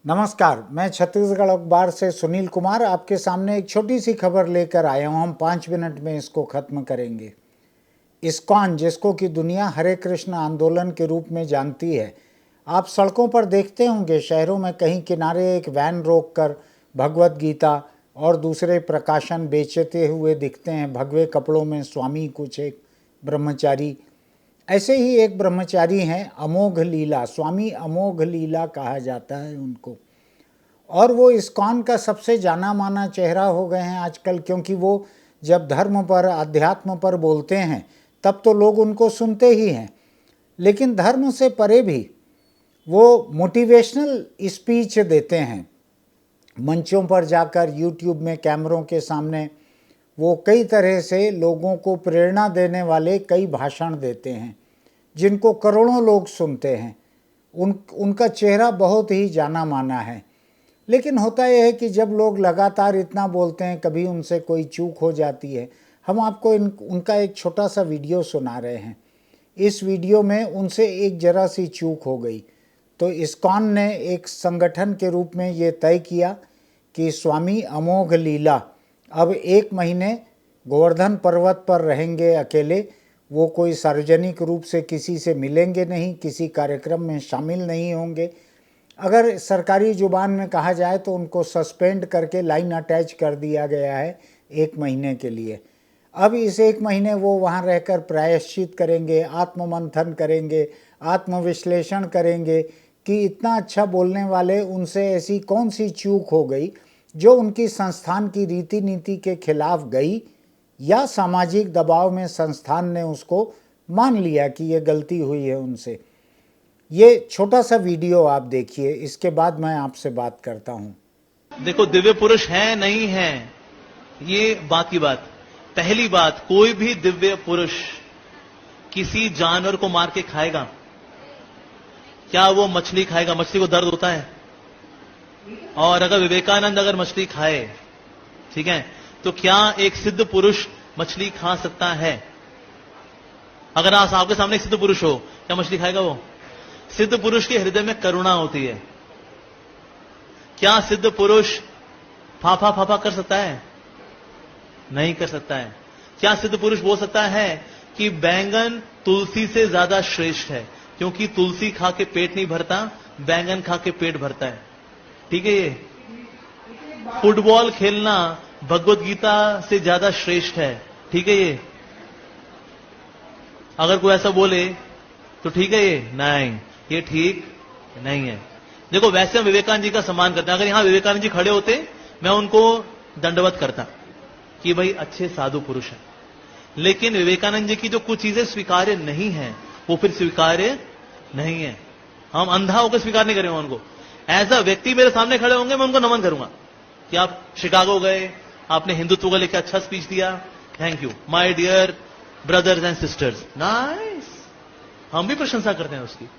नमस्कार, मैं छत्तीसगढ़ अखबार से सुनील कुमार आपके सामने एक छोटी सी खबर लेकर आया हूँ। हम 5 मिनट में इसको ख़त्म करेंगे। इस्कॉन, जिसको कि दुनिया हरे कृष्ण आंदोलन के रूप में जानती है, आप सड़कों पर देखते होंगे, शहरों में कहीं किनारे एक वैन रोककर भगवत गीता और दूसरे प्रकाशन बेचते हुए दिखते हैं। भगवे कपड़ों में स्वामी कुछ एक ब्रह्मचारी। ऐसे ही एक ब्रह्मचारी हैं अमोघ लीला, स्वामी अमोघ लीला कहा जाता है उनको। और वो इस्कॉन का सबसे जाना माना चेहरा हो गए हैं आजकल, क्योंकि वो जब धर्म पर अध्यात्म पर बोलते हैं तब तो लोग उनको सुनते ही हैं, लेकिन धर्म से परे भी वो मोटिवेशनल स्पीच देते हैं। मंचों पर जाकर यूट्यूब में कैमरों के सामने वो कई तरह से लोगों को प्रेरणा देने वाले कई भाषण देते हैं जिनको करोड़ों लोग सुनते हैं। उनका चेहरा बहुत ही जाना माना है। लेकिन होता यह है कि जब लोग लगातार इतना बोलते हैं, कभी उनसे कोई चूक हो जाती है। हम आपको उनका एक छोटा सा वीडियो सुना रहे हैं। इस वीडियो में उनसे एक जरा सी चूक हो गई तो इस्कॉन ने एक संगठन के रूप में ये तय किया कि स्वामी अमोघ लीला अब 1 महीने गोवर्धन पर्वत पर रहेंगे अकेले। वो कोई सार्वजनिक रूप से किसी से मिलेंगे नहीं, किसी कार्यक्रम में शामिल नहीं होंगे। अगर सरकारी जुबान में कहा जाए तो उनको सस्पेंड करके लाइन अटैच कर दिया गया है 1 महीने के लिए। अब इस 1 महीने वो वहाँ रहकर प्रायश्चित करेंगे, आत्ममंथन करेंगे, आत्मविश्लेषण करेंगे कि इतना अच्छा बोलने वाले उनसे ऐसी कौन सी चूक हो गई जो उनकी संस्थान की रीति नीति के खिलाफ गई, या सामाजिक दबाव में संस्थान ने उसको मान लिया कि ये गलती हुई है उनसे। ये छोटा सा वीडियो आप देखिए, इसके बाद मैं आपसे बात करता हूं। देखो, दिव्य पुरुष है नहीं है ये बात की बात। पहली बात, कोई भी दिव्य पुरुष किसी जानवर को मार के खाएगा क्या? वो मछली खाएगा? मछली को दर्द होता है। और अगर विवेकानंद अगर मछली खाए, ठीक है, तो क्या एक सिद्ध पुरुष मछली खा सकता है? अगर आज आपके सामने एक सिद्ध पुरुष हो, क्या मछली खाएगा वो? सिद्ध पुरुष के हृदय में करुणा होती है। क्या सिद्ध पुरुष फाफा फाफा कर सकता है? नहीं कर सकता है। क्या सिद्ध पुरुष बोल सकता है कि बैंगन तुलसी से ज्यादा श्रेष्ठ है, क्योंकि तुलसी खा के पेट नहीं भरता, बैंगन खा के पेट भरता है? ठीक है। ये फुटबॉल खेलना भगवत गीता से ज्यादा श्रेष्ठ है, ठीक है। ये अगर कोई ऐसा बोले तो ठीक है, ये नहीं, ये ठीक नहीं है। देखो, वैसे हम विवेकानंद जी का सम्मान करते हैं। अगर यहां विवेकानंद जी खड़े होते, मैं उनको दंडवत करता कि भाई अच्छे साधु पुरुष हैं। लेकिन विवेकानंद जी की जो कुछ चीजें स्वीकार्य नहीं है, वो फिर स्वीकार्य नहीं है। हम अंधा होकर स्वीकार नहीं करेंगे उनको। एज अ व्यक्ति मेरे सामने खड़े होंगे, मैं उनको नमन करूंगा कि आप शिकागो गए, आपने हिंदुत्व को लेकर अच्छा स्पीच दिया, thank you my dear brothers and sisters, nice. हम भी प्रशंसा करते हैं उसकी।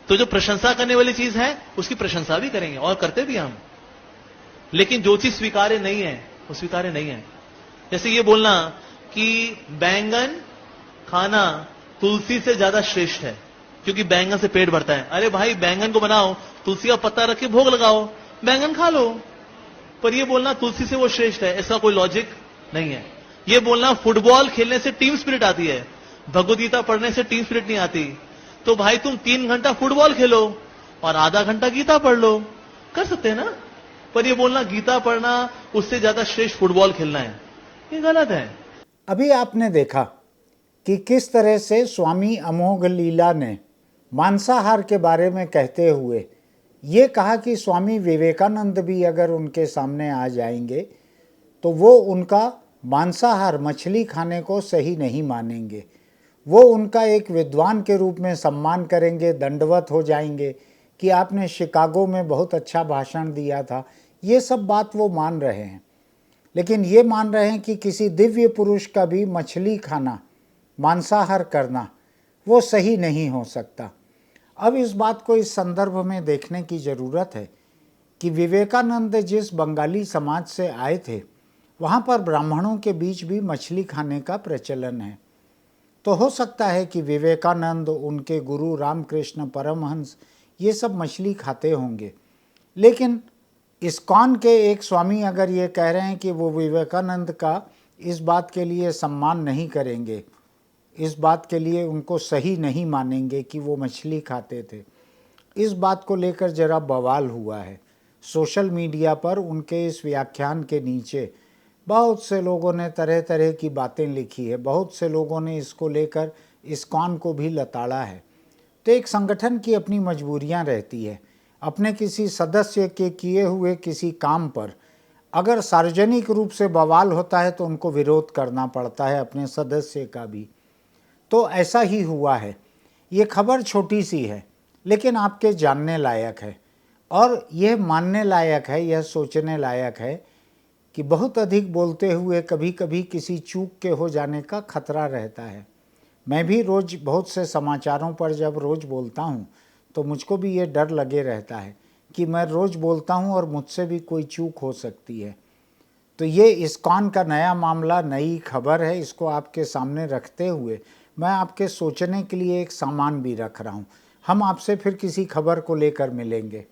तो जो प्रशंसा करने वाली चीज है उसकी प्रशंसा भी करेंगे और करते भी हम। लेकिन जो चीज स्वीकार्य नहीं है वो स्वीकार्य नहीं है। जैसे ये बोलना कि बैंगन खाना तुलसी से ज्यादा श्रेष्ठ है क्योंकि बैंगन से पेट भरता है। अरे भाई, बैंगन को बनाओ, तुलसी का पत्ता रख के भोग लगाओ, बैंगन खा लो। पर ये बोलना तुलसी से वो श्रेष्ठ है, ऐसा कोई लॉजिक नहीं है। ये बोलना फुटबॉल खेलने से टीम स्पिरिट आती है, भगवद गीता पढ़ने से टीम स्पिरिट नहीं आती। तो भाई तुम 3 घंटा फुटबॉल खेलो और आधा घंटा गीता पढ़ लो, कर सकते हैं ना। पर ये बोलना गीता पढ़ना उससे ज्यादा श्रेष्ठ फुटबॉल खेलना है, ये गलत है। अभी आपने देखा कि किस तरह से स्वामी अमोघ लीला ने मांसाहार के बारे में कहते हुए ये कहा कि स्वामी विवेकानंद भी अगर उनके सामने आ जाएंगे तो वो उनका मांसाहार मछली खाने को सही नहीं मानेंगे। वो उनका एक विद्वान के रूप में सम्मान करेंगे, दंडवत हो जाएंगे कि आपने शिकागो में बहुत अच्छा भाषण दिया था। ये सब बात वो मान रहे हैं, लेकिन ये मान रहे हैं कि किसी दिव्य पुरुष का भी मछली खाना, मांसाहार करना वो सही नहीं हो सकता। अब इस बात को इस संदर्भ में देखने की ज़रूरत है कि विवेकानंद जिस बंगाली समाज से आए थे, वहाँ पर ब्राह्मणों के बीच भी मछली खाने का प्रचलन है। तो हो सकता है कि विवेकानंद, उनके गुरु रामकृष्ण परमहंस ये सब मछली खाते होंगे। लेकिन इस्कॉन के एक स्वामी अगर ये कह रहे हैं कि वो विवेकानंद का इस बात के लिए सम्मान नहीं करेंगे, इस बात के लिए उनको सही नहीं मानेंगे कि वो मछली खाते थे, इस बात को लेकर जरा बवाल हुआ है। सोशल मीडिया पर उनके इस व्याख्यान के नीचे बहुत से लोगों ने तरह तरह की बातें लिखी है, बहुत से लोगों ने इसको लेकर इस्कॉन को भी लताड़ा है। तो एक संगठन की अपनी मजबूरियां रहती है। अपने किसी सदस्य के किए हुए किसी काम पर अगर सार्वजनिक रूप से बवाल होता है तो उनको विरोध करना पड़ता है, अपने सदस्य का भी। तो ऐसा ही हुआ है। ये खबर छोटी सी है लेकिन आपके जानने लायक है, और यह मानने लायक है, यह सोचने लायक है कि बहुत अधिक बोलते हुए कभी कभी किसी चूक के हो जाने का खतरा रहता है। मैं भी रोज़ बहुत से समाचारों पर जब रोज़ बोलता हूँ तो मुझको भी ये डर लगे रहता है कि मैं रोज़ बोलता हूँ और मुझसे भी कोई चूक हो सकती है। तो ये इस्कॉन का नया मामला, नई खबर है, इसको आपके सामने रखते हुए मैं आपके सोचने के लिए एक सामान भी रख रहा हूँ। हम आपसे फिर किसी खबर को लेकर मिलेंगे।